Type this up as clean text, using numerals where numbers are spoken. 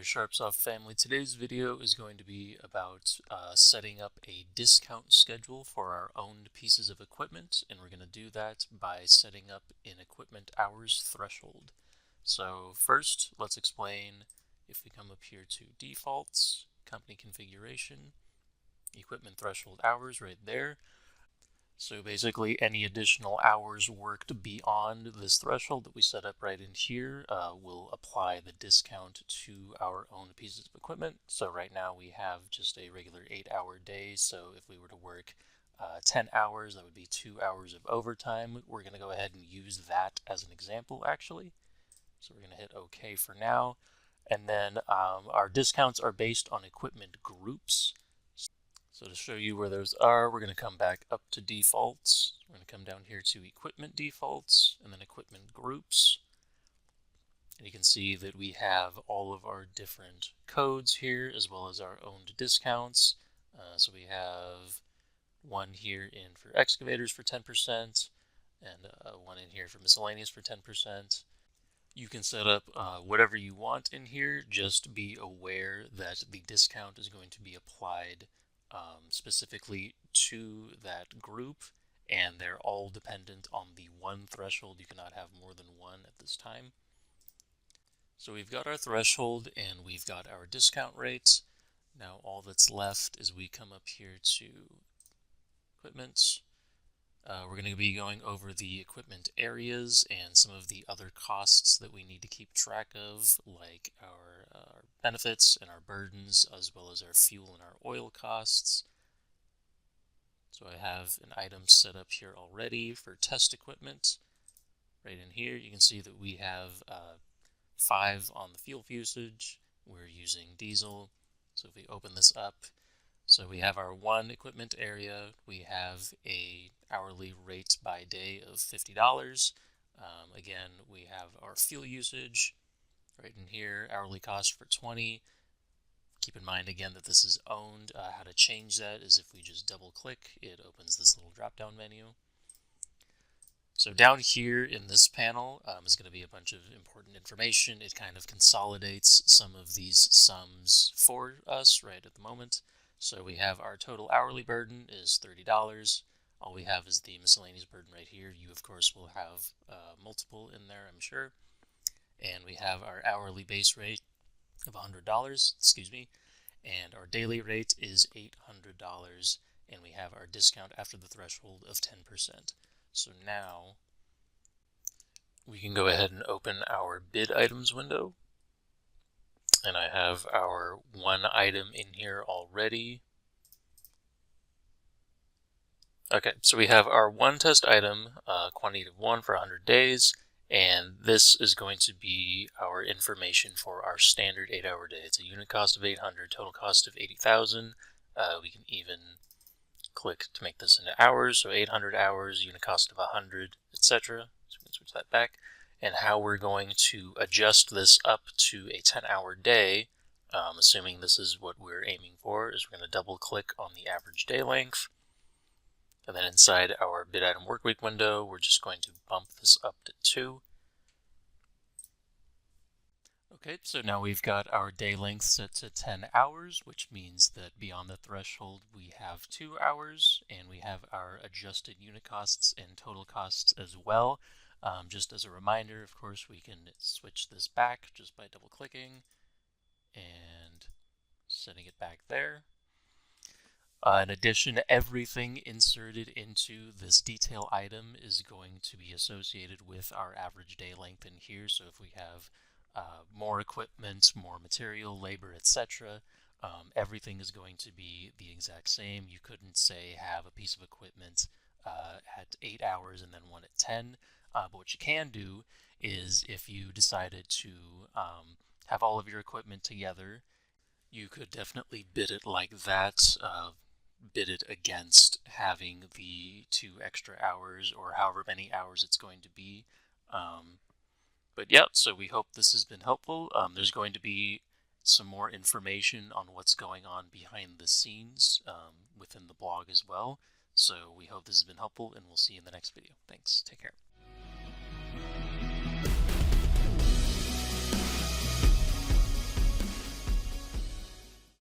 there, SharpeSoft family. Today's video is going to be about setting up a discount schedule for our owned pieces of equipment, and we're going to do that by setting up an equipment hours threshold. So first, let's explain. If we come up here to defaults, company configuration, equipment threshold hours right there. So basically any additional hours worked beyond this threshold that we set up right in here will apply the discount to our own pieces of equipment. So right now we have just a regular 8-hour day. So if we were to work 10 hours, that would be 2 hours of overtime. We're going to go ahead and use that as an example actually. So we're going to hit OK for now. And then our discounts are based on equipment groups. So to show you where those are, we're going to come back up to defaults. We're going to come down here to equipment defaults and then equipment groups. And you can see that we have all of our different codes here as well as our owned discounts. So we have one here in for excavators for 10% and one in here for miscellaneous for 10%. You can set up whatever you want in here. Just be aware that the discount is going to be applied specifically to that group, and they're all dependent on the one threshold. You cannot have more than one at this time. So we've got our threshold and we've got our discount rates. Now all that's left is we come up here to equipment. We're going to be going over the equipment areas and some of the other costs that we need to keep track of, like our benefits and our burdens, as well as our fuel and our oil costs. So I have an item set up here already for test equipment. Right in here, you can see that we have 5 on the fuel usage. We're using diesel. So if we open this up, so we have our one equipment area. We have a hourly rate by day of $50. Again, we have our fuel usage right in here, hourly cost for 20. Keep in mind again that this is owned. How to change that is if we just double click, it opens this little drop down menu. So down here in this panel is going to be a bunch of important information. It kind of consolidates some of these sums for us right at the moment. So we have our total hourly burden is $30. All we have is the miscellaneous burden right here. You, of course, will have multiple in there, I'm sure. And we have our hourly base rate of $100, and our daily rate is $800, and we have our discount after the threshold of 10%. So now we can go ahead and open our bid items window. And I have our one item in here already. Okay, so we have our one test item, quantity of 1 for 100 days, and this is going to be our information for our standard 8-hour day. It's a unit cost of 800, total cost of 80,000. We can even click to make this into hours, so 800 hours, unit cost of 100, etc. So we can switch that back. And how we're going to adjust this up to a 10-hour day, assuming this is what we're aiming for, is we're going to double click on the average day length. And then inside our bid item workweek window, we're just going to bump this up to 2. Okay, so now we've got our day length set to 10 hours, which means that beyond the threshold we have 2 hours, and we have our adjusted unit costs and total costs as well. Just as a reminder, of course, we can switch this back just by double clicking and setting it back there. In addition, everything inserted into this detail item is going to be associated with our average day length in here. So if we have more equipment, more material, labor, etc., everything is going to be the exact same. You couldn't say have a piece of equipment at 8 hours and then one at 10. But what you can do is if you decided to have all of your equipment together, you could definitely bid it like that, bid it against having the 2 extra hours or however many hours it's going to be. But yeah, so we hope this has been helpful. There's going to be some more information on what's going on behind the scenes within the blog as well. So we hope this has been helpful, and we'll see you in the next video. Thanks. Take care.